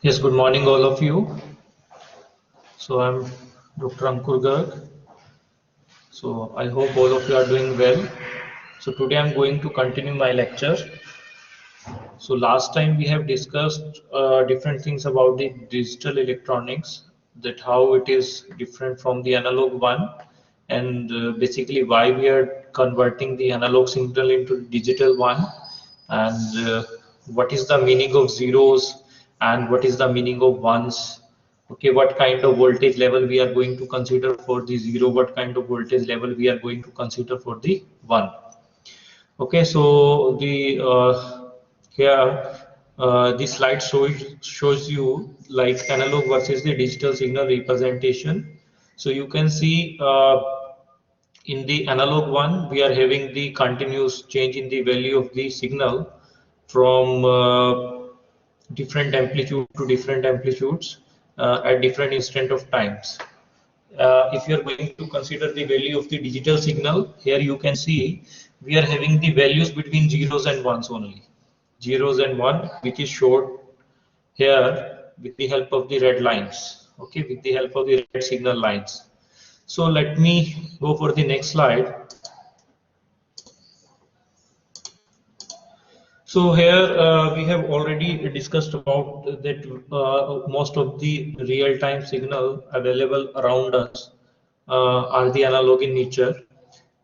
Yes, good morning, all of you. So I'm Dr. Ankur Garg. So I hope all of you are doing well. So today I'm going to continue my lecture. So last time we have discussed different things about the digital electronics, that how it is different from the analog one, and basically why we are converting the analog signal into digital one, and what is the meaning of zeros and what is the meaning of ones. Okay, what kind of voltage level we are going to consider for the zero, what kind of voltage level we are going to consider for the one. Okay, so the here this slide shows you like analog versus the digital signal representation. So you can see in the analog one we are having the continuous change in the value of the signal from different amplitude to different amplitudes at different instant of times. If you are going to consider the value of the digital signal, here you can see we are having the values between zeros and ones only. Zeros and one, which is showed here with the help of the red lines. Okay, with the help of the red signal lines. So let me go for the next slide. So here we have already discussed about that most of the real-time signal available around us are the analog in nature,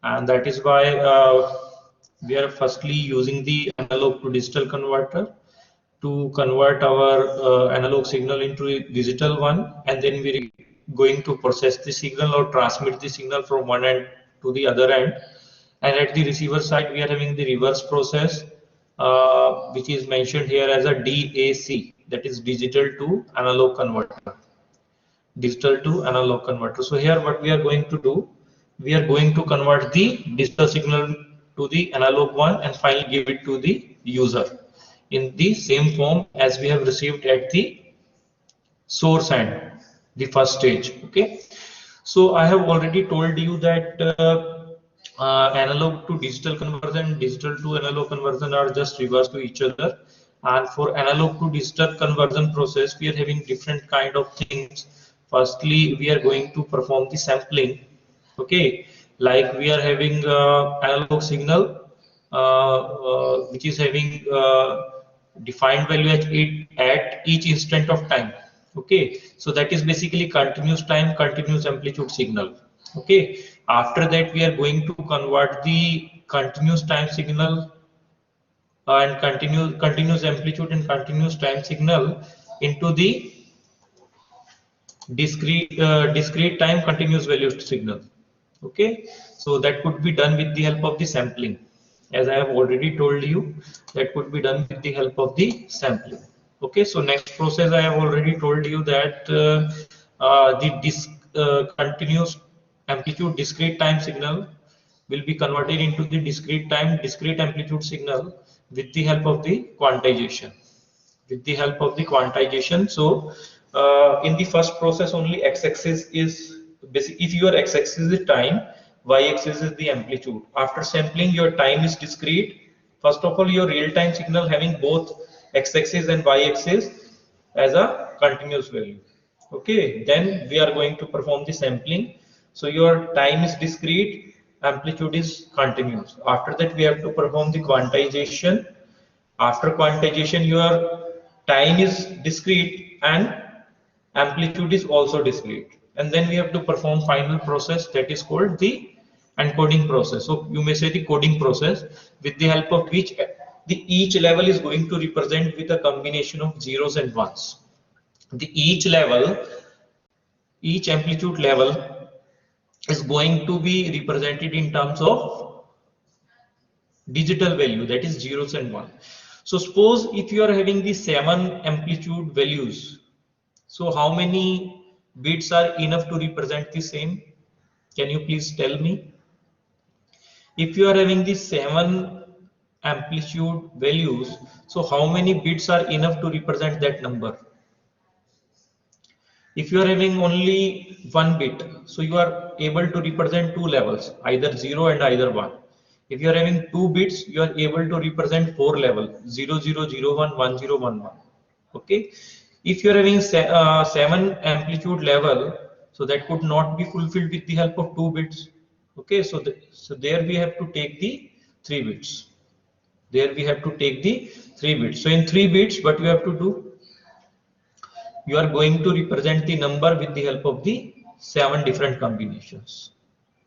and that is why we are firstly using the analog to digital converter to convert our analog signal into a digital one, and then we're going to process the signal or transmit the signal from one end to the other end. And at the receiver side, we are having the reverse process, which is mentioned here as a DAC, that is digital to analog converter. Digital to analog converter. So here what we are going to do, we are going to convert the digital signal to the analog one and finally give it to the user in the same form as we have received at the source end, the first stage. Okay, so I have already told you that analog to digital conversion, digital to analog conversion are just reverse to each other, and for analog to digital conversion process we are having different kind of things. Firstly, we are going to perform the sampling. Okay, like we are having analog signal which is having defined value at each instant of time. Okay, so that is basically continuous time, continuous amplitude signal. Okay, after that we are going to convert the continuous time signal and continuous amplitude and continuous time signal into the discrete time continuous value signal. Okay, so that could be done with the help of the sampling. As I have already told you, that could be done with the help of the sampling. Okay, so next process I have already told you that the continuous amplitude discrete time signal will be converted into the discrete time discrete amplitude signal with the help of the quantization. With the help of the quantization, so in the first process only x-axis is basic. If your x-axis is time, y-axis is the amplitude. After sampling, your time is discrete. First of all, your real-time signal having both x-axis and y-axis as a continuous value. Okay, then we are going to perform the sampling. So your time is discrete, amplitude is continuous. After that, we have to perform the quantization. After quantization, your time is discrete and amplitude is also discrete. And then we have to perform final process, that is called the encoding process. So you may say the coding process, with the help of which each level is going to represent with a combination of zeros and ones. Each level, each amplitude level is going to be represented in terms of digital value, that is zeros and one. So suppose if you are having the 7 amplitude values, so how many bits are enough to represent the same? Can you please tell me? If you are having the 7 amplitude values, so how many bits are enough to represent that number? If you are having only 1 bit, so you are able to represent 2 levels, either 0 and either 1. If you are having 2 bits, you are able to represent 4 levels, 0, 0, 0, 1, 1, 0, 1, 1. Okay. If you are having 7 amplitude level, so that could not be fulfilled with the help of 2 bits. Okay, so there we have to take the 3 bits. There we have to take the 3 bits. So in 3 bits, what you have to do? You are going to represent the number with the help of the 7 different combinations.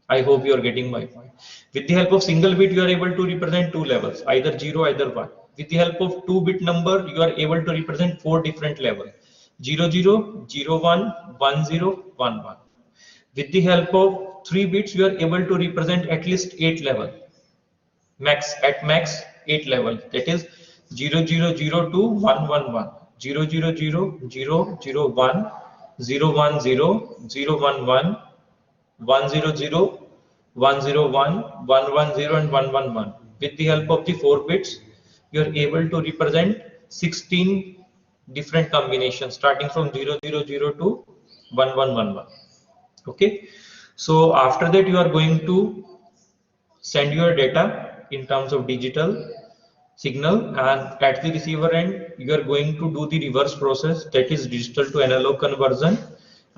I hope you are getting my point. With the help of single bit, you are able to represent 2 levels, either 0, either 1. With the help of 2-bit number, you are able to represent 4 different levels: 0, 0, 0, 1, 1, 0, 1, 1. With the help of 3 bits, you are able to represent at least 8 levels. At max 8 level, that is 0, 0, 0, 2, 1, 1, 1, 0, 0, 0, 0, 0, 1, 0, 1, 0, 0, 1, 1, 1, 0, 0, 1, 0, 1, 1, 1, 0, and 1, 1, 1. With the help of the 4 bits, you are able to represent 16 different combinations starting from 0, 0, 0 to 1, 1, 1, 1. Okay, so after that you are going to send your data in terms of digital signal, and at the receiver end you are going to do the reverse process, that is digital to analog conversion,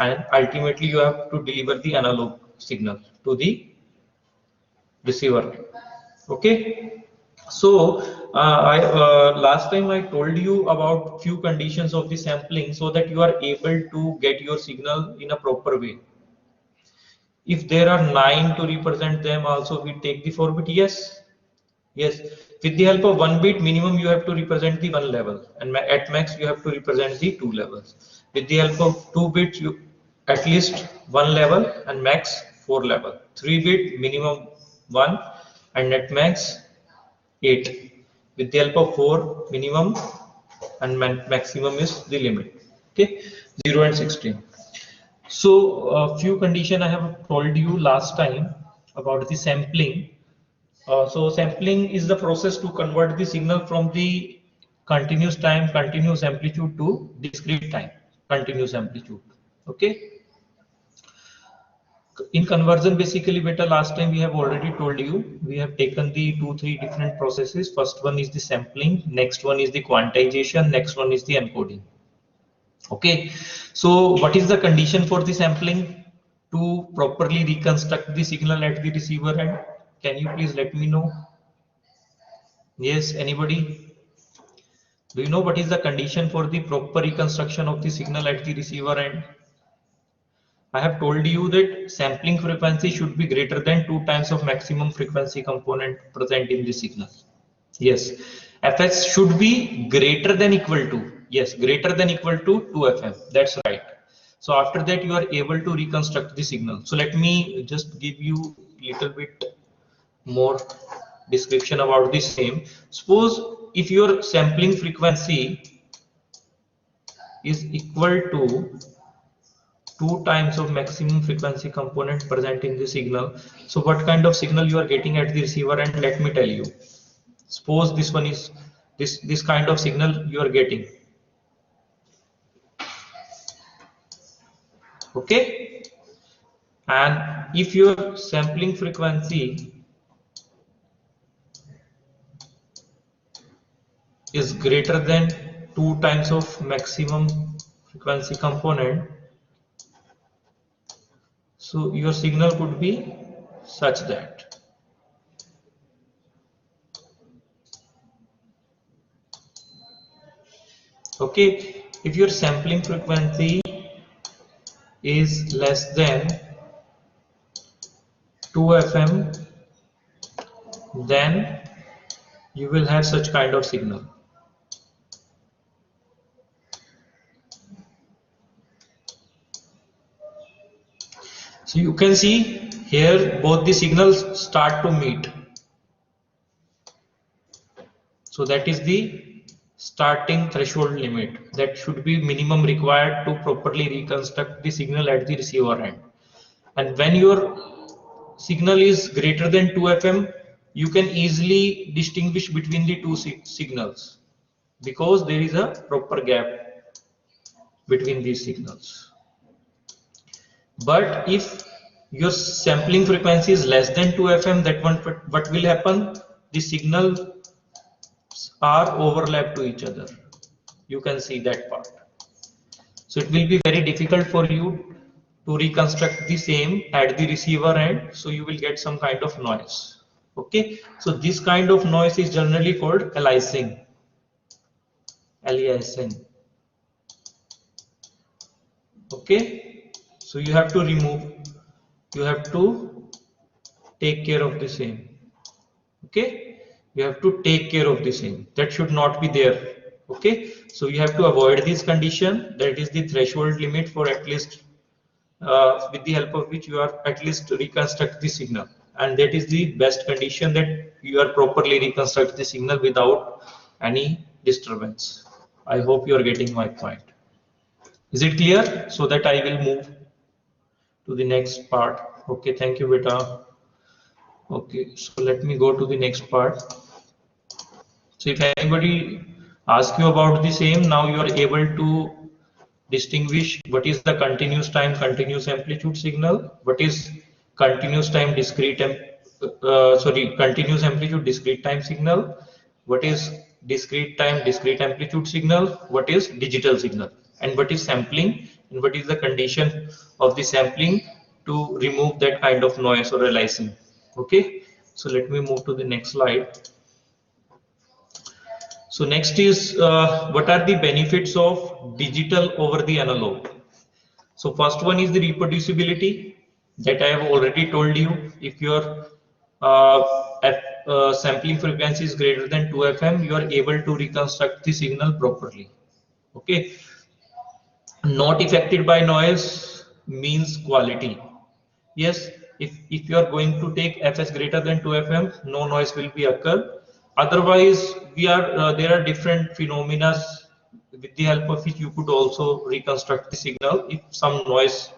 and ultimately you have to deliver the analog signal to the receiver. Okay, so last time I told you about few conditions of the sampling so that you are able to get your signal in a proper way. If there are 9 to represent them, also we take the 4 bit. Yes, with the help of 1 bit minimum you have to represent the 1 level, and at max you have to represent the 2 levels. With the help of 2 bits you at least 1 level, and max 4 level. 3 bit minimum 1, and at max 8. With the help of 4 minimum, and maximum is the limit. Okay, 0 and 16. So a few condition I have told you last time about the sampling. So sampling is the process to convert the signal from the continuous time, continuous amplitude to discrete time, continuous amplitude. Okay. In conversion, basically, beta, last time we have already told you, we have taken the 2-3 different processes. First one is the sampling, next one is the quantization, next one is the encoding. Okay, so what is the condition for the sampling to properly reconstruct the signal at the receiver end? Can you please let me know? Yes, anybody? Do you know what is the condition for the proper reconstruction of the signal at the receiver end? I have told you that sampling frequency should be greater than 2 times of maximum frequency component present in the signal. Yes, fs should be greater than equal to, yes, greater than equal to 2fm. That's right. So after that you are able to reconstruct the signal. So let me just give you a little bit more description about the same. Suppose if your sampling frequency is equal to 2 times of maximum frequency component present in the signal, so what kind of signal you are getting at the receiver? And let me tell you, suppose this one is this kind of signal you are getting. Okay, and if your sampling frequency is greater than 2 times of maximum frequency component, so your signal could be such that. Okay, if your sampling frequency is less than 2fm, then you will have such kind of signal. So you can see here both the signals start to meet. So that is the starting threshold limit that should be minimum required to properly reconstruct the signal at the receiver end. And when your signal is greater than 2fm, you can easily distinguish between the two signals because there is a proper gap between these signals. But if your sampling frequency is less than 2fm, that one, what will happen? The signals are overlapped to each other. You can see that part. So it will be very difficult for you to reconstruct the same at the receiver end, so you will get some kind of noise. Okay, so this kind of noise is generally called aliasing. Okay, so you have to remove, you have to take care of the same. Okay, you have to take care of the same, that should not be there. Okay, so you have to avoid this condition, that is the threshold limit for at least with the help of which you are at least reconstruct the signal, and that is the best condition, that you are properly reconstruct the signal without any disturbance. I hope you are getting my point. Is it clear? So that I will move to the next part. Okay, thank you, beta. Okay, so let me go to the next part. So if anybody asks you about the same, now you are able to distinguish what is the continuous time, continuous amplitude signal, what is continuous time discrete, continuous amplitude discrete time signal, what is discrete time discrete amplitude signal, what is digital signal, and what is sampling, and what is the condition of the sampling to remove that kind of noise or aliasing. Okay, so let me move to the next slide. So next is what are the benefits of digital over the analog. So first one is the reproducibility, that I have already told you. If your sampling frequency is greater than 2 FM, you are able to reconstruct the signal properly. Okay, not affected by noise means quality. Yes, if you are going to take fs greater than 2 FM, no noise will be occur. Otherwise, there are different phenomena with the help of which you could also reconstruct the signal if some noise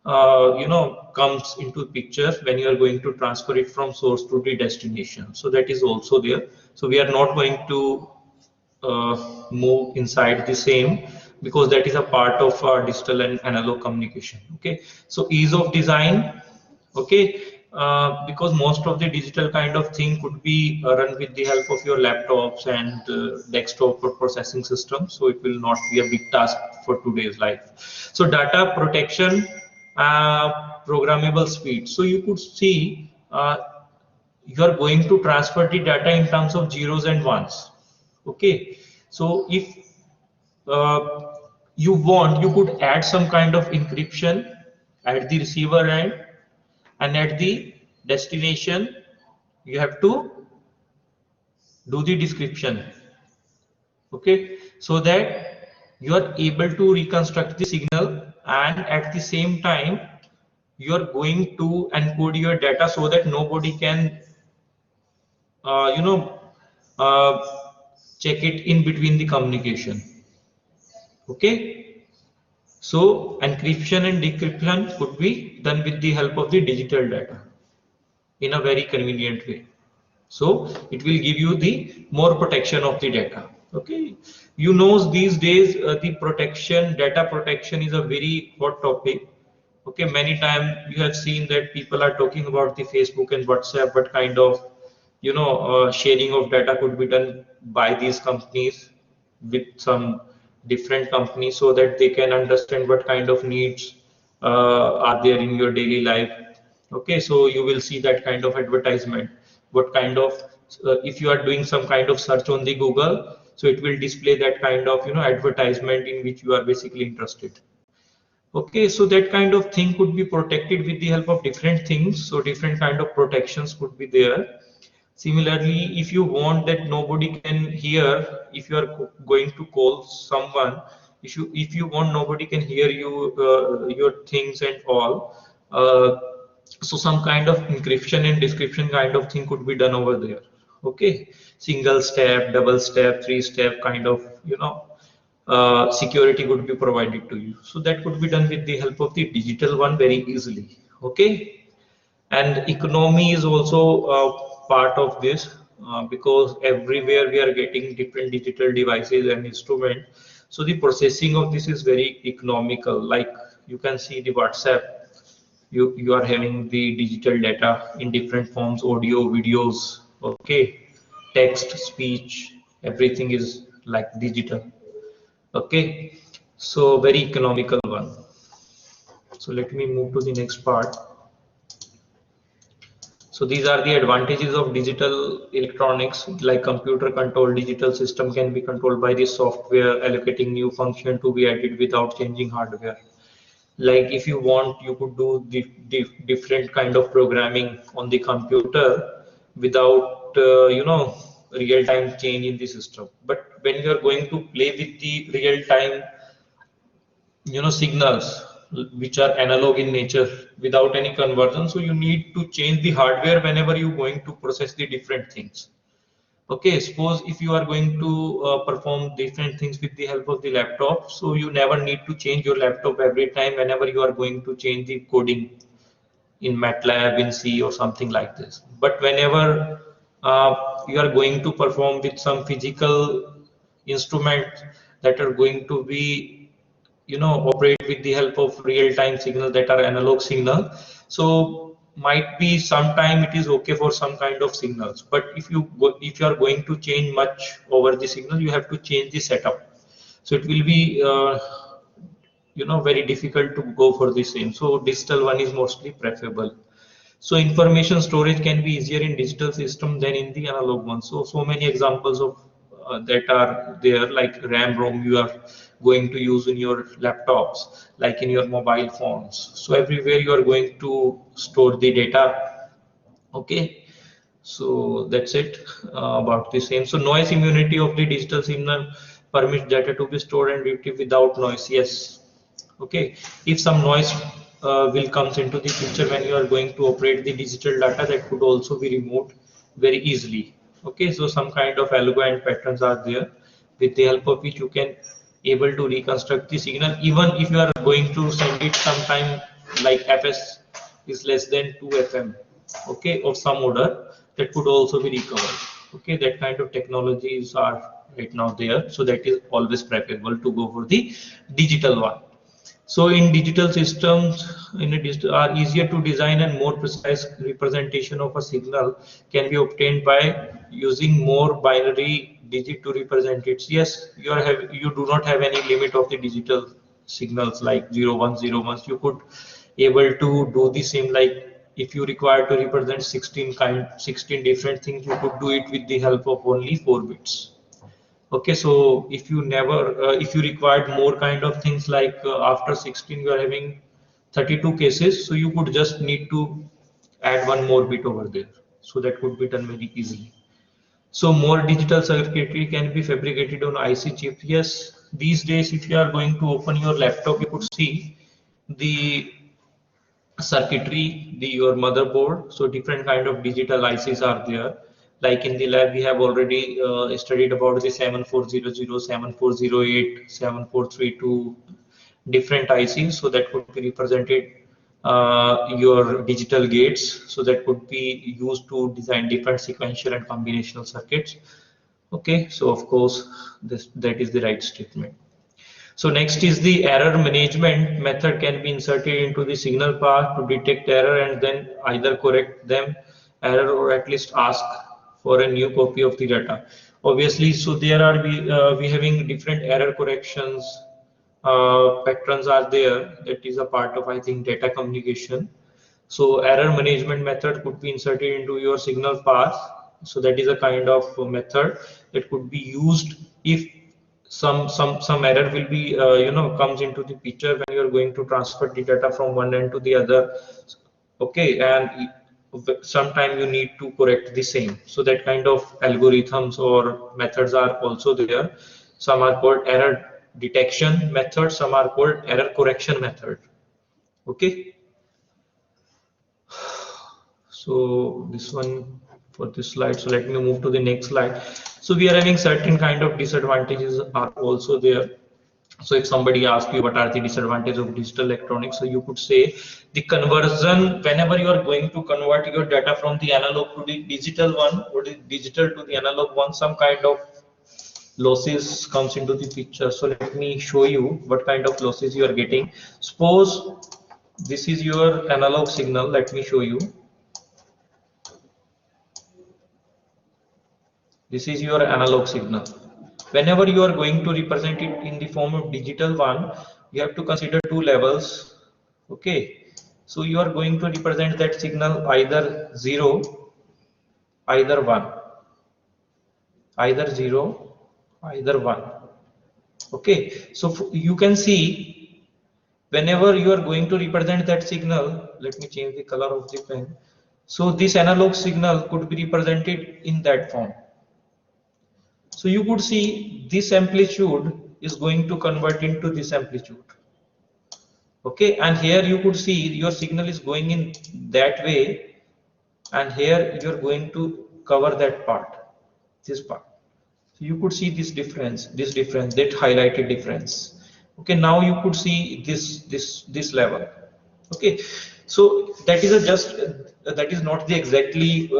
comes into picture when you are going to transfer it from source to the destination. So that is also there. So we are not going to move inside the same, because that is a part of our digital and analog communication. Okay, so ease of design. Okay, because most of the digital kind of thing could be run with the help of your laptops and desktop or processing system, so it will not be a big task for today's life. So data protection, programmable speed. So you could see you are going to transfer the data in terms of zeros and ones. Okay, so if you want, you could add some kind of encryption at the receiver end, and at the destination you have to do the description. Okay, so that you are able to reconstruct the signal, and at the same time you are going to encode your data so that nobody can uh, you know uh, check it in between the communication. Okay, so encryption and decryption could be done with the help of the digital data in a very convenient way. So it will give you the more protection of the data. Okay, you know these days the protection, data protection is a very hot topic. Okay, many times you have seen that people are talking about the Facebook and WhatsApp, what kind of sharing of data could be done by these companies with some different companies, so that they can understand what kind of needs are there in your daily life. Okay, so you will see that kind of advertisement, what kind of if you are doing some kind of search on the Google, so it will display that kind of advertisement in which you are basically interested. Okay, so that kind of thing could be protected with the help of different things, so different kind of protections could be there. Similarly, if you want that nobody can hear, if you are going to call someone, if you want nobody can hear you, your things and all, uh, so some kind of encryption and description kind of thing could be done over there. Okay, single step, double step, three step kind of security could be provided to you. So that could be done with the help of the digital one very easily. Okay, and economy is also part of this, because everywhere we are getting different digital devices and instruments, so the processing of this is very economical. Like you can see the WhatsApp, you are having the digital data in different forms, audio, videos, okay, text, speech, everything is like digital. Okay, So very economical one. So let me move to the next part. So these are the advantages of digital electronics, like computer control. Digital system can be controlled by the software, allocating new function to be added without changing hardware. Like if you want, you could do different kind of programming on the computer without real time change in the system. But when you are going to play with the real time signals which are analog in nature without any conversion, so you need to change the hardware whenever you're going to process the different things. Okay, suppose if you are going to perform different things with the help of the laptop, so you never need to change your laptop every time whenever you are going to change the coding in MATLAB, in C, or something like this. But whenever you are going to perform with some physical instruments that are going to be, operate with the help of real-time signal that are analog signal, so might be sometime it is okay for some kind of signals. But if you are going to change much over the signal, you have to change the setup. So it will be very difficult to go for the same. So digital one is mostly preferable. So information storage can be easier in digital system than in the analog one. So many examples of that are there, like RAM, ROM you are going to use in your laptops, like in your mobile phones. So everywhere you are going to store the data. Okay, so that's it about the same. So noise immunity of the digital signal permits data to be stored and retrieved without noise. Yes. Okay. If some noise will comes into the picture when you are going to operate the digital data, that could also be removed very easily. Okay. So some kind of algo and patterns are there with the help of which you can able to reconstruct the signal, even if you are going to send it sometime like fs is less than 2 fm, okay, of some order, that could also be recovered. Okay, that kind of technologies are right now there, so that is always preferable to go for the digital one. So in digital systems, are easier to design, and more precise representation of a signal can be obtained by using more binary digit to represent it. Yes, you do not have any limit of the digital signals like 0 1 0 1. You could able to do the same, like if you require to represent 16 different things, you could do it with the help of only 4 bits. Okay, so if you if you required more kind of things, like after 16 you are having 32 cases, so you could just need to add one more bit over there. So that could be done very easily. So more digital circuitry can be fabricated on IC chip. Yes, these days if you are going to open your laptop, you could see the circuitry, your motherboard. So different kind of digital ICs are there. Like in the lab, we have already studied about the 7400, 7408, 7432 different ICs. So that could be represented your digital gates. So that could be used to design different sequential and combinational circuits. Okay, so of course that is the right statement. So next is the error management method can be inserted into the signal path to detect error and then either correct them error or at least ask for a new copy of the data. Obviously, so there are we having different error corrections patterns are there. That is a part of, I think, data communication. So error management method could be inserted into your signal path. So that is a kind of method that could be used if some error will be comes into the picture when you are going to transfer the data from one end to the other. Okay, and sometime you need to correct the same. So that kind of algorithms or methods are also there. Some are called error detection method, some are called error correction method. Okay, so this one for this slide. So let me move to the next slide. So we are having certain kind of disadvantages are also there. So if somebody asks you what are the disadvantages of digital electronics, so you could say the conversion, whenever you are going to convert your data from the analog to the digital one or the digital to the analog one, some kind of losses comes into the picture. So let me show you what kind of losses you are getting. Suppose this is your analog signal. Let me show you. This is your analog signal. Whenever you are going to represent it in the form of digital one, you have to consider two levels. Okay, so you are going to represent that signal either 0, either 1, either 0, either 1. Okay, so you can see whenever you are going to represent that signal, let me change the color of the pen. So this analog signal could be represented in that form. So you could see this amplitude is going to convert into this amplitude. Okay, and here you could see your signal is going in that way, and here you are going to cover that part, this part. So you could see this difference, that highlighted difference. Okay, now you could see this level. Okay, so that is a just that is not the exactly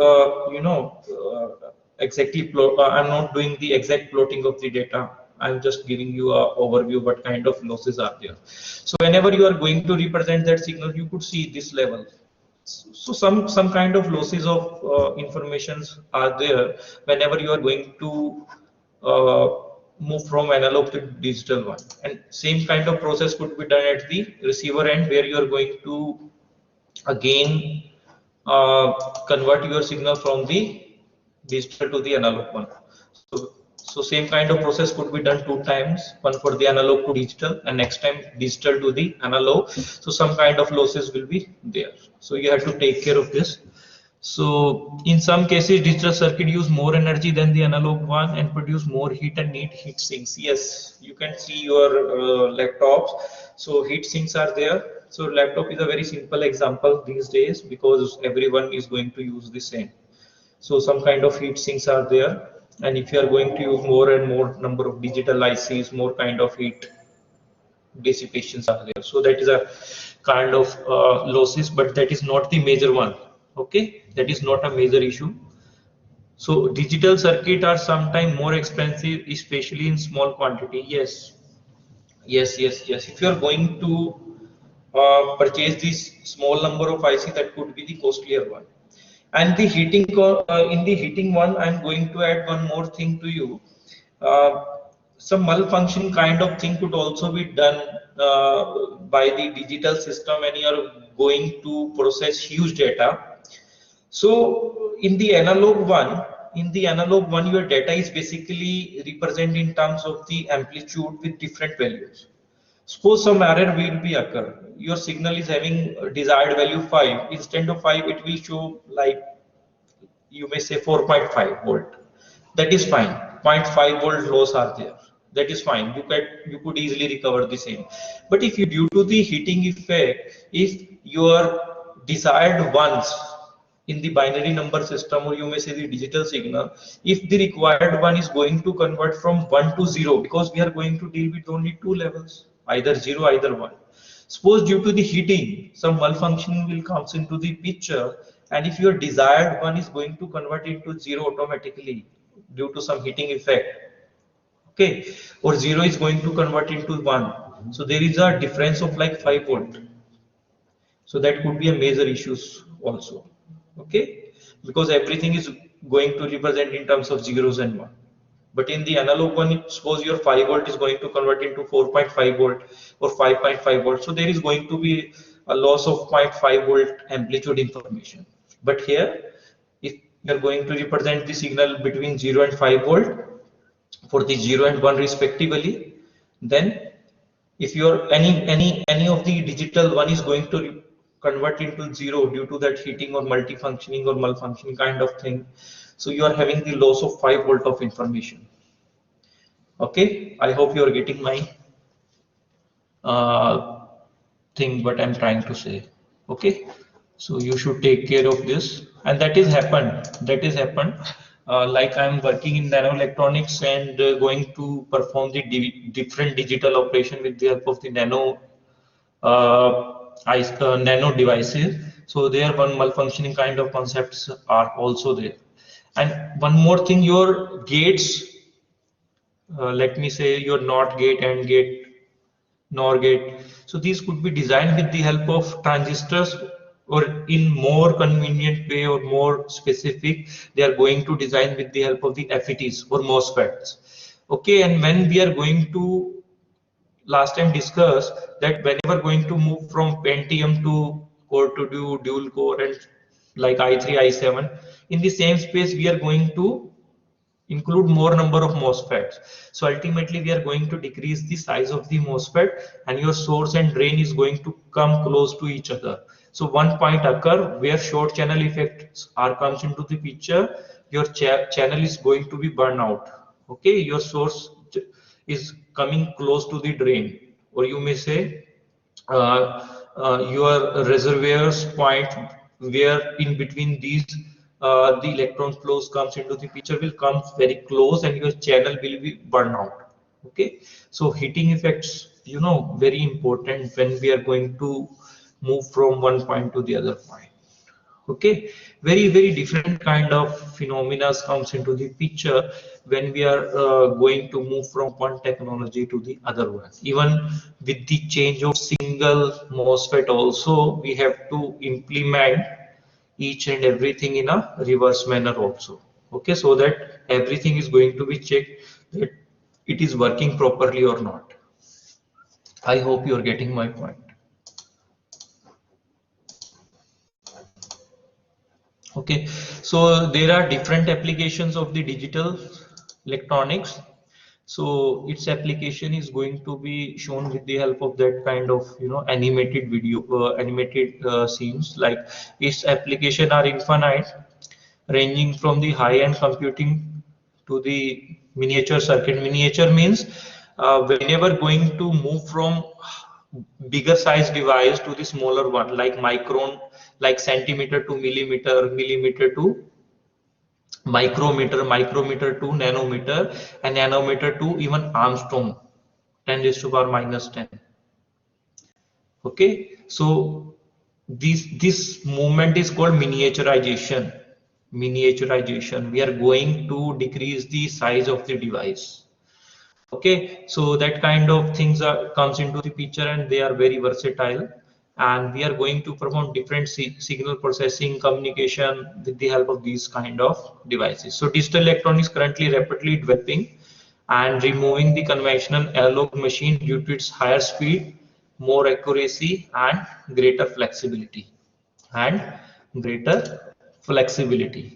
exactly I'm not doing the exact plotting of the data. I'm just giving you a overview what kind of losses are there. So whenever you are going to represent that signal, you could see this level. So some kind of losses of informations are there whenever you are going to uh, move from analog to digital one, and same kind of process could be done at the receiver end, where you are going to again convert your signal from the digital to the analog one. So same kind of process could be done two times, one for the analog to digital and next time digital to the analog. So some kind of losses will be there. So you have to take care of this. So in some cases, digital circuit use more energy than the analog one and produce more heat and need heat sinks. Yes, you can see your laptops. So heat sinks are there. So laptop is a very simple example these days because everyone is going to use the same. So some kind of heat sinks are there. And if you are going to use more and more number of digital ICs, more kind of heat dissipations are there. So that is a kind of losses, but that is not the major one. Okay, that is not a major issue. So digital circuit are sometimes more expensive, especially in small quantity. Yes, yes. If you are going to purchase this small number of IC, that could be the costlier one. And the heating in the heating one, I'm going to add one more thing to you. Uh, some malfunction kind of thing could also be done by the digital system when you are going to process huge data. So in the analog one, your data is basically represented in terms of the amplitude with different values. Suppose some error will be occur. Your signal is having a desired value 5. Instead of 5, it will show like you may say 4.5 volt. That is fine. 0.5 volt loss are there. That is fine. You could easily recover the same. But if you due to the heating effect, if your desired ones in the binary number system, or you may say the digital signal, if the required one is going to convert from 1 to 0, because we are going to deal with only two levels, either 0, either 1. Suppose due to the heating, some malfunction will comes into the picture, and if your desired one is going to convert into 0 automatically due to some heating effect, okay, or 0 is going to convert into 1. So there is a difference of like 5 volt. So that could be a major issues also. Okay, because everything is going to represent in terms of zeros and 1. But in the analog one, suppose your 5 volt is going to convert into 4.5 volt or 5.5 volt. So there is going to be a loss of 0.5 volt amplitude information. But here, if you are going to represent the signal between 0 and 5 volt for the 0 and 1 respectively, then if your any of the digital one is going to convert into 0 due to that heating or multifunctioning or malfunctioning kind of thing, so you are having the loss of 5 volt of information. Okay, I hope you are getting my thing what I'm trying to say. Okay, so you should take care of this, and that is happened. Like I'm working in nanoelectronics and going to perform the different digital operation with the help of the nano devices. So there one malfunctioning kind of concepts are also there. And one more thing, your gates, let me say your NOT gate, AND gate, NOR gate. So these could be designed with the help of transistors, or in more convenient way or more specific, they are going to design with the help of the FETs or MOSFETs. Okay, and when we are going to last time discussed that whenever going to move from Pentium to core to dual core and like i3, i7, in the same space we are going to include more number of MOSFETs. So ultimately we are going to decrease the size of the MOSFET, and your source and drain is going to come close to each other. So one point occur where short channel effects are comes into the picture, your channel is going to be burned out. Okay, your source is coming close to the drain, or you may say your reservoirs point where in between these the electron flows comes into the picture will come very close, and your channel will be burned out. Okay, so heating effects, you know, very important when we are going to move from one point to the other point. Okay, very different kind of phenomena comes into the picture when we are going to move from one technology to the other one. Even with the change of single MOSFET also, we have to implement each and everything in a reverse manner also. Okay, so that everything is going to be checked that it is working properly or not. I hope you are getting my point. Okay, so there are different applications of the digital electronics. So its application is going to be shown with the help of that kind of, you know, animated video, animated scenes. Like its application are infinite, ranging from the high-end computing to the miniature circuit. Miniature means whenever going to move from bigger size device to the smaller one, like micron, like centimeter to millimeter, millimeter to micrometer, micrometer to nanometer, and nanometer to even Armstrong, 10 raised to power minus 10. Okay, so this movement is called miniaturization. Miniaturization. We are going to decrease the size of the device. Okay, so that kind of things are comes into the picture, and they are very versatile, and we are going to perform different signal processing communication with the help of these kind of devices. So digital electronics currently rapidly developing and removing the conventional analog machine due to its higher speed, more accuracy, and greater flexibility and greater flexibility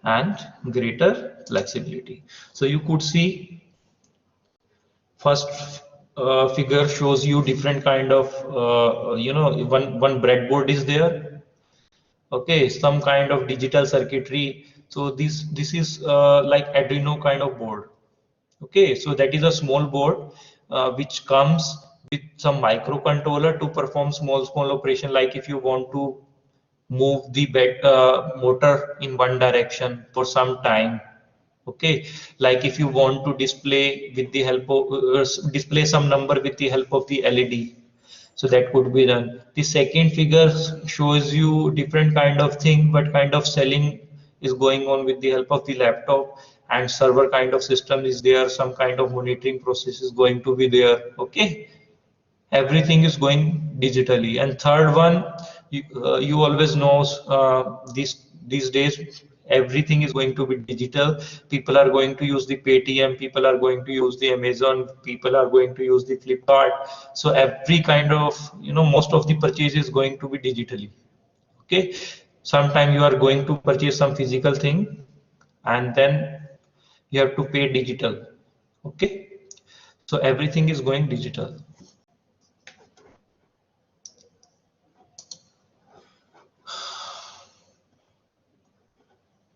and greater flexibility. So you could see first figure shows you different kind of you know, one breadboard is there. Okay, some kind of digital circuitry. So this is like Arduino kind of board. Okay, so that is a small board which comes with some microcontroller to perform small operation, like if you want to move the motor in one direction for some time. Okay, like if you want to display with the help of display some number with the help of the LED, so that could be done. The second figure shows you different kind of thing, what kind of selling is going on with the help of the laptop, and server kind of system is there, some kind of monitoring process is going to be there. Okay, everything is going digitally. And third one, you always knows these days everything is going to be digital. People are going to use the Paytm, people are going to use the Amazon, people are going to use the Flipkart. So every kind of, you know, most of the purchase is going to be digitally. Okay, sometime you are going to purchase some physical thing, and then you have to pay digital. Okay, so everything is going digital.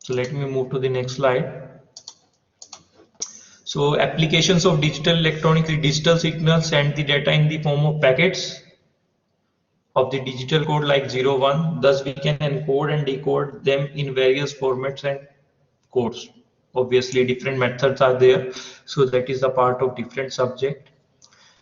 So let me move to the next slide. So applications of digital electronics, the digital signals send the data in the form of packets of the digital code like 0, 1. Thus we can encode and decode them in various formats and codes. Obviously different methods are there. So that is a part of different subject.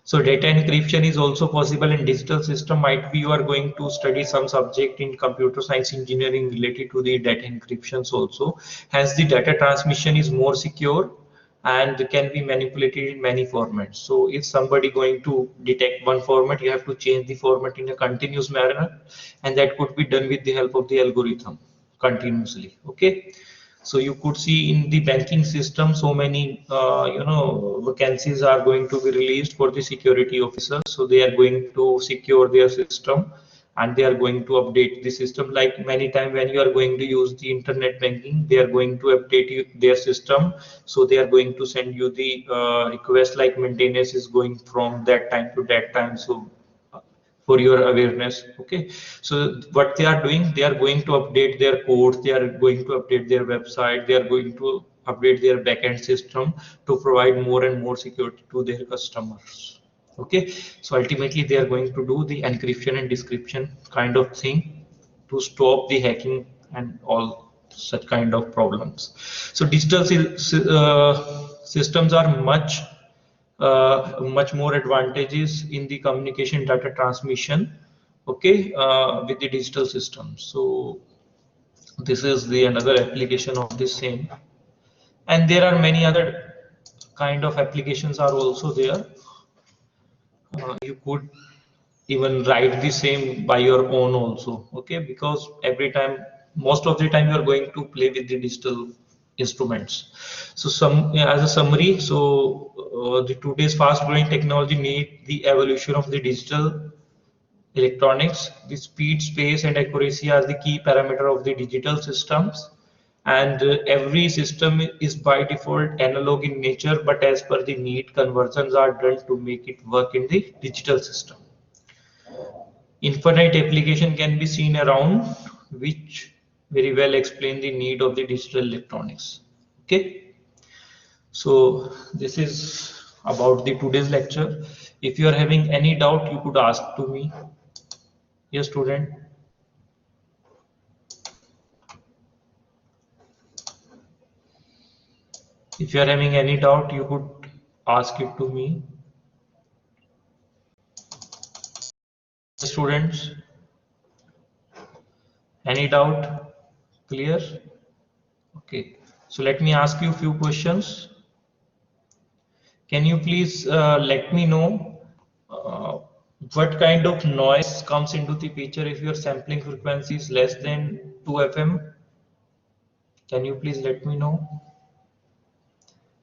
So data encryption is also possible in digital system. Might be you are going to study some subject in computer science engineering related to the data encryptions also. Hence the data transmission is more secure and can be manipulated in many formats. So if somebody going to detect one format, you have to change the format in a continuous manner, and that could be done with the help of the algorithm continuously. Okay. So you could see in the banking system, so many vacancies are going to be released for the security officers. So they are going to secure their system, and they are going to update the system. Like many times when you are going to use the internet banking, they are going to update their system. So they are going to send you the request like maintenance is going from that time to that time. So for your awareness. Okay, so what they are doing, they are going to update their codes, they are going to update their website, they are going to update their backend system to provide more and more security to their customers. Okay, so ultimately they are going to do the encryption and decryption kind of thing to stop the hacking and all such kind of problems. So digital systems are much more advantages in the communication data transmission, okay, with the digital system. So this is the another application of the same, and there are many other kind of applications are also there. You could even write the same by your own also, okay, because every time, most of the time, you are going to play with the digital instruments. So some, yeah, as a summary, so the today's fast growing technology need the evolution of the digital electronics. The speed, space and accuracy are the key parameter of the digital systems, and every system is by default analog in nature, but as per the need, conversions are done to make it work in the digital system. Infinite application can be seen around, which very well explain the need of the digital electronics. Okay, so this is about the today's lecture. If you are having any doubt, you could ask to me. Yes, student. If you are having any doubt, you could ask it to me. Students, any doubt? Clear? Okay. So let me ask you a few questions. Can you please let me know what kind of noise comes into the picture if your sampling frequency is less than 2 FM? Can you please let me know?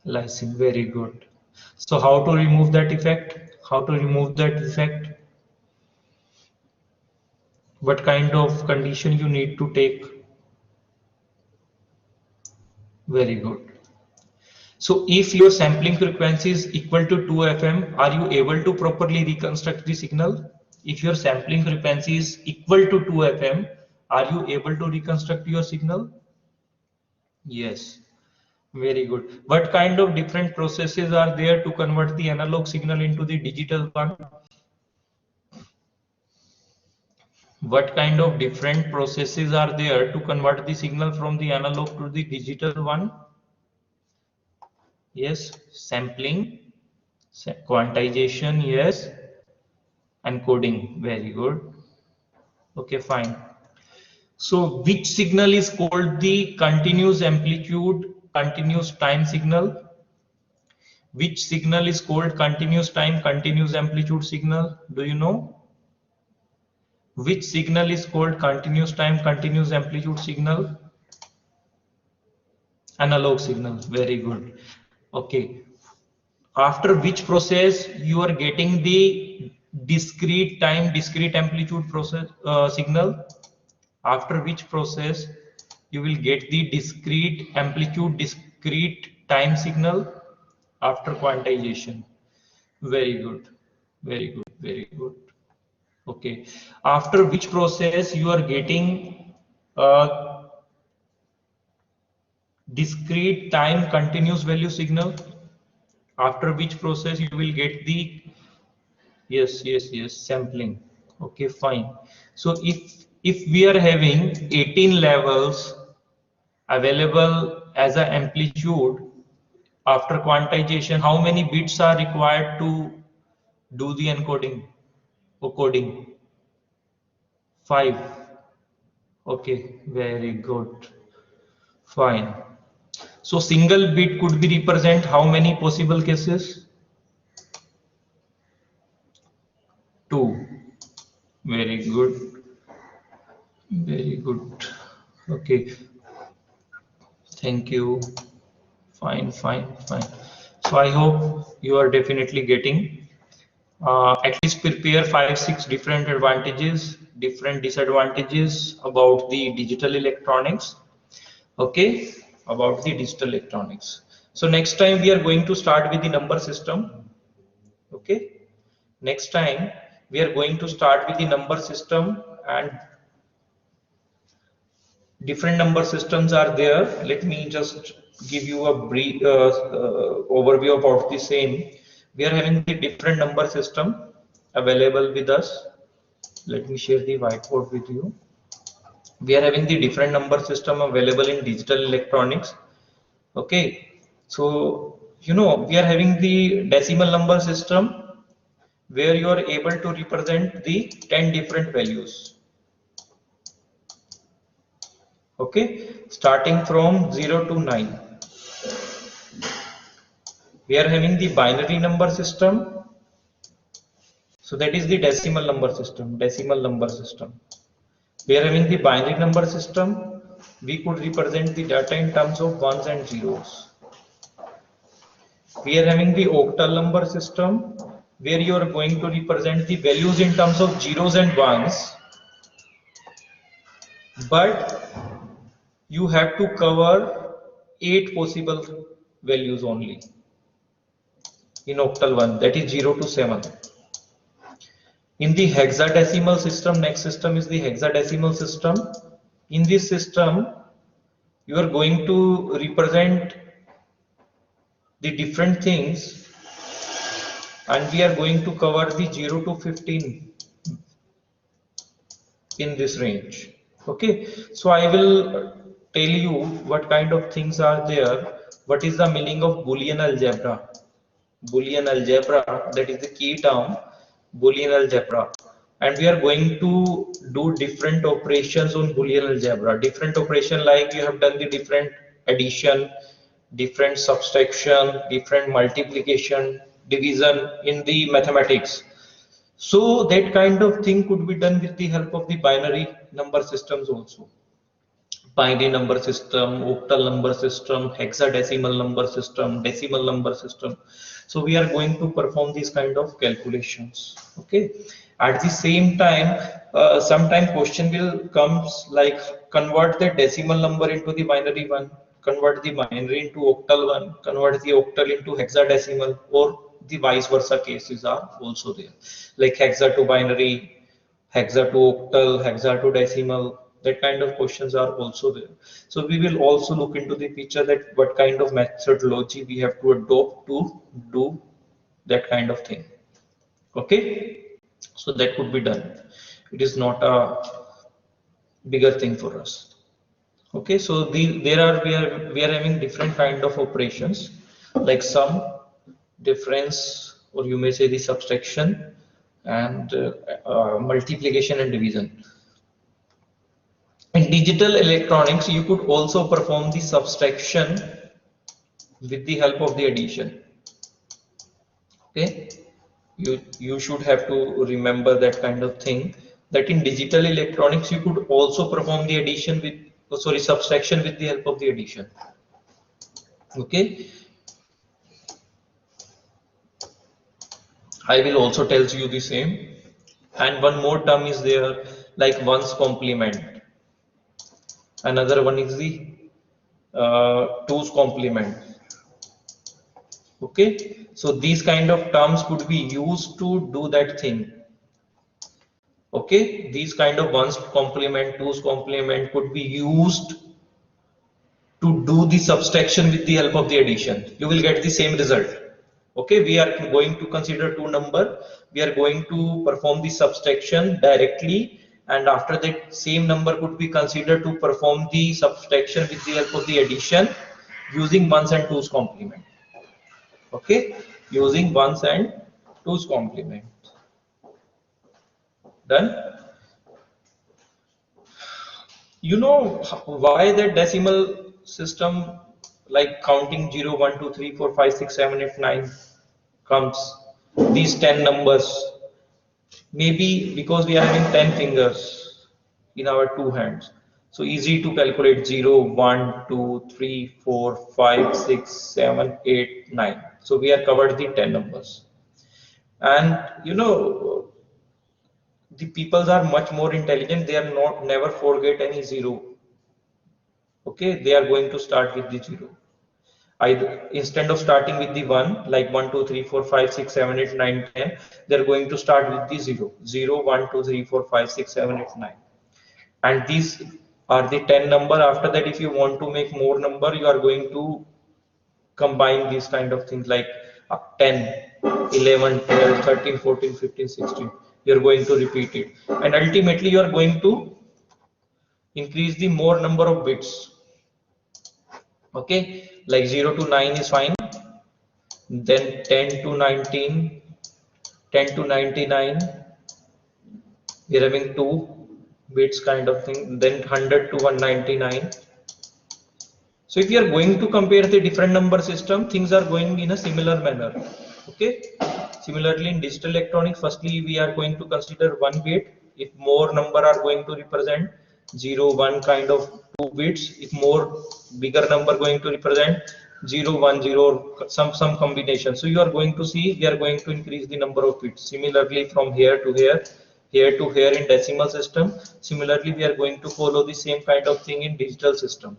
Lysine, very good. So how to remove that effect? How to remove that effect? What kind of condition you need to take? Very good. So if your sampling frequency is equal to 2 FM, are you able to properly reconstruct the signal? If your sampling frequency is equal to 2 FM, are you able to reconstruct your signal? Yes, very good. What kind of different processes are there to convert the analog signal into the digital one? What kind of different processes are there to convert the signal from the analog to the digital one? Yes, sampling, quantization, yes, and coding. Very good. Okay, fine. So which signal is called the continuous amplitude, continuous time signal? Which signal is called continuous time, continuous amplitude signal? Do you know? Which signal is called continuous time, continuous amplitude signal? Analog signal. Very good. Okay. After which process you are getting the discrete time, discrete amplitude process signal? After which process you will get the discrete amplitude, discrete time signal? After quantization. Very good, very good, very good. Okay, after which process you are getting discrete time continuous value signal? After which process you will get the, yes, sampling. Okay, fine. So if we are having 18 levels available as an amplitude, after quantization, how many bits are required to do the encoding or coding? 5. Okay, very good. Fine. So single bit could be represent how many possible cases? 2. Very good. Very good. Okay. Thank you. Fine. So I hope you are definitely getting. At least prepare 5-6 different advantages, different disadvantages about the digital electronics. Okay, about the digital electronics. So next time we are going to start with the number system. Okay, next time we are going to start with the number system, and different number systems are there. Let me just give you a brief overview about the same. We are having the different number system available with us. Let me share the whiteboard with you. We are having the different number system available in digital electronics. Okay, so we are having the decimal number system where you are able to represent the 10 different values. Okay, starting from 0 to 9. We are having the binary number system. So that is the decimal number system. We are having the binary number system. We could represent the data in terms of ones and zeros. We are having the octal number system where you are going to represent the values in terms of zeros and ones, but you have to cover 8 possible values only in octal one, that is 0 to 7. In the hexadecimal system, next system is the hexadecimal system. In this system, you are going to represent the different things, and we are going to cover the 0 to 15 in this range. Okay, so I will tell you what kind of things are there. What is the meaning of Boolean algebra? Boolean algebra, that is the key term, Boolean algebra. And we are going to do different operations on Boolean algebra. Different operation, like you have done the different addition, different subtraction, different multiplication, division in the mathematics. So that kind of thing could be done with the help of the binary number systems also. Binary number system, octal number system, hexadecimal number system, decimal number system. So we are going to perform these kind of calculations. Okay. At the same time, sometime question will comes like convert the decimal number into the binary one, convert the binary into octal one, convert the octal into hexadecimal, or the vice versa cases are also there, like hexa to binary, hexa to octal, hexa to decimal. That kind of questions are also there. So we will also look into the picture that what kind of methodology we have to adopt to do that kind of thing. Okay, so that could be done. It is not a bigger thing for us. Okay, so we are having different kind of operations like sum, difference, or you may say the subtraction, and multiplication and division. In digital electronics, you could also perform the subtraction with the help of the addition. Okay, you should have to remember that kind of thing, that in digital electronics you could also perform the addition with, subtraction with the help of the addition. Okay, I will also tell you the same. And one more term is there, like one's complement. Another one is the two's complement. Okay, so these kind of terms could be used to do that thing. Okay, these kind of one's complement, two's complement could be used to do the subtraction with the help of the addition. You will get the same result. Okay, we are going to consider two number. We are going to perform the subtraction directly, and after that same number could be considered to perform the subtraction with the help of the addition using ones and twos complement. Okay, using ones and twos complement. Done. You know why that decimal system, like counting 0, 1, 2, 3, 4, 5, 6, 7, 8, 9 comes, these 10 numbers? Maybe because we are having 10 fingers in our two hands. So easy to calculate 0, 1, 2, 3, 4, 5, 6, 7, 8, 9. So we have covered the 10 numbers. And you know, the peoples are much more intelligent. They are not never forget any zero. Okay, they are going to start with the zero. Either instead of starting with the 1, like 1, 2, 3, 4, 5, 6, 7, 8, 9, 10, they're going to start with the 0. 0, 1, 2, 3, 4, 5, 6, 7, 8, 9. And these are the 10 number. After that, if you want to make more number, you are going to combine these kind of things like 10, 11, 12, 13, 14, 15, 16. You're going to repeat it. And ultimately, you are going to increase the more number of bits. Okay, like 0 to 9 is fine. Then 10 to 19, 10 to 99, we're having 2 bits kind of thing. Then 100 to 199. So if you are going to compare the different number system, things are going in a similar manner. Okay. Similarly, in digital electronics, firstly we are going to consider 1 bit. If more number are going to represent 0, 1 kind of 2 bits. If more bigger number going to represent 0, 1, 0, some combination. So you are going to see we are going to increase the number of bits. Similarly, from here to here, here to here in decimal system. Similarly, we are going to follow the same kind of thing in digital system.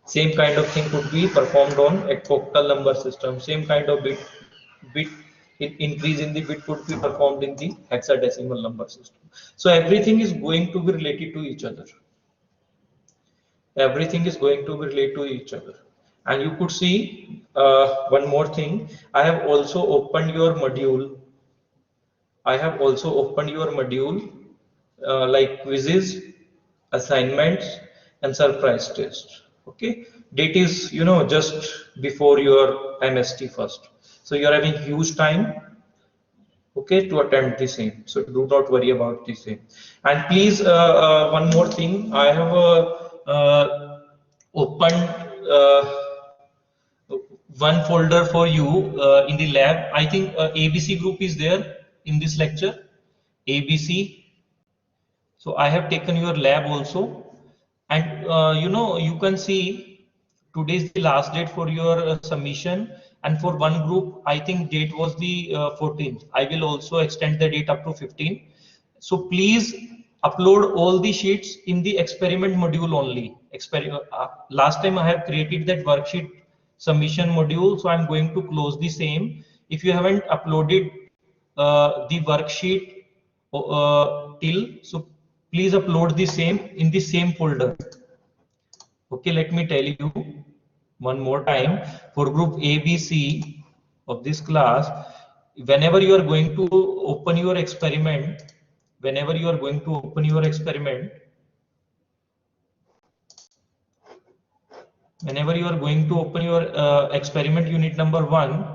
Same kind of thing could be performed on octal number system. Same kind of bit increase in the bit could be performed in the hexadecimal number system. So everything is going to be related to each other. Everything is going to be related to each other. And you could see one more thing. I have also opened your module. I have also opened your module like quizzes, assignments, and surprise test. Okay, date is just before your MST first, so you are having huge time, okay, to attempt the same. So do not worry about the same. And please, one more thing, I have opened one folder for you in the lab. I think ABC group is there in this lecture. ABC. So I have taken your lab also, and you can see today is the last date for your submission. And for one group, I think date was the 14th. I will also extend the date up to 15. So please upload all the sheets in the experiment module only. Last time I have created that worksheet submission module, so I'm going to close the same. If you haven't uploaded the worksheet till, so please upload the same in the same folder. Okay, let me tell you one more time. For group ABC of this class, whenever you are going to open your experiment, whenever you are going to open your experiment, whenever you are going to open your experiment unit number 1,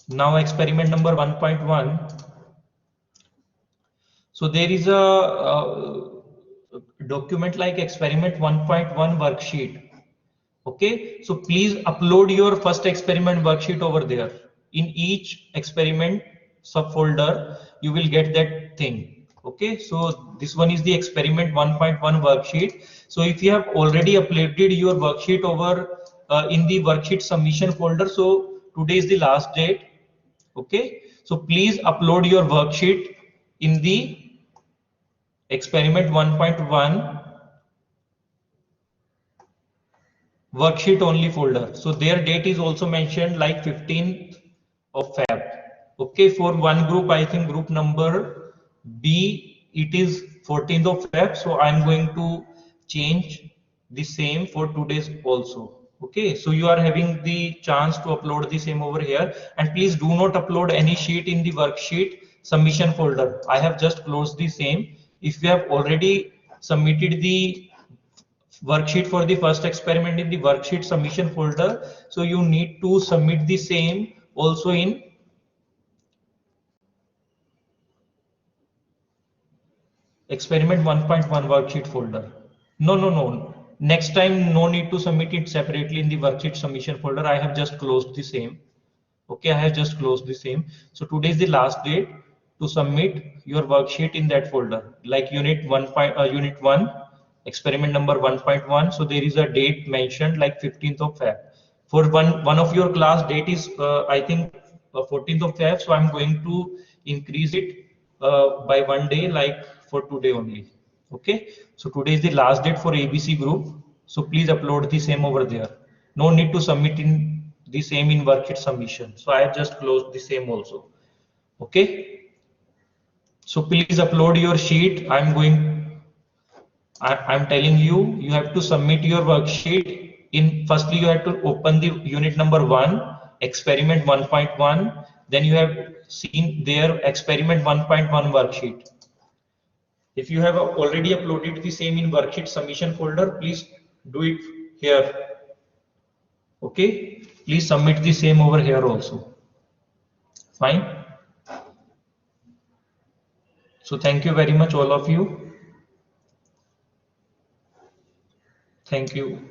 now experiment number 1.1. So there is a document like experiment 1.1 worksheet. Okay, so please upload your first experiment worksheet over there. In each experiment subfolder, you will get that thing. Okay, so this one is the experiment 1.1 worksheet. So if you have already uploaded your worksheet over in the worksheet submission folder, so today is the last date. Okay, so please upload your worksheet in the experiment 1.1 worksheet only folder. So their date is also mentioned like 15th of Feb. Okay, for one group, I think group number B, it is 14th of Feb. So I'm going to change the same for today's also. Okay, so you are having the chance to upload the same over here. And please do not upload any sheet in the worksheet submission folder. I have just closed the same. If you have already submitted the worksheet for the first experiment in the worksheet submission folder, so you need to submit the same also in experiment 1.1 worksheet folder. No. Next time, no need to submit it separately in the worksheet submission folder. I have just closed the same. Okay, I have just closed the same. So today is the last date. to submit your worksheet in that folder, like unit 1, experiment number 1.1. So there is a date mentioned like 15th of Feb. For one of your class date is I think 14th of Feb. So I'm going to increase it by 1 day, like for today only. Okay. So today is the last date for ABC group. So please upload the same over there. No need to submit in the same in worksheet submission. So I have just closed the same also. Okay. So please upload your sheet. I'm telling you, you have to submit your worksheet in, firstly you have to open the unit number 1, experiment 1.1. Then you have seen there experiment 1.1 worksheet. If you have already uploaded the same in worksheet submission folder, please do it here. Okay, please submit the same over here also. Fine. So thank you very much all of you. Thank you.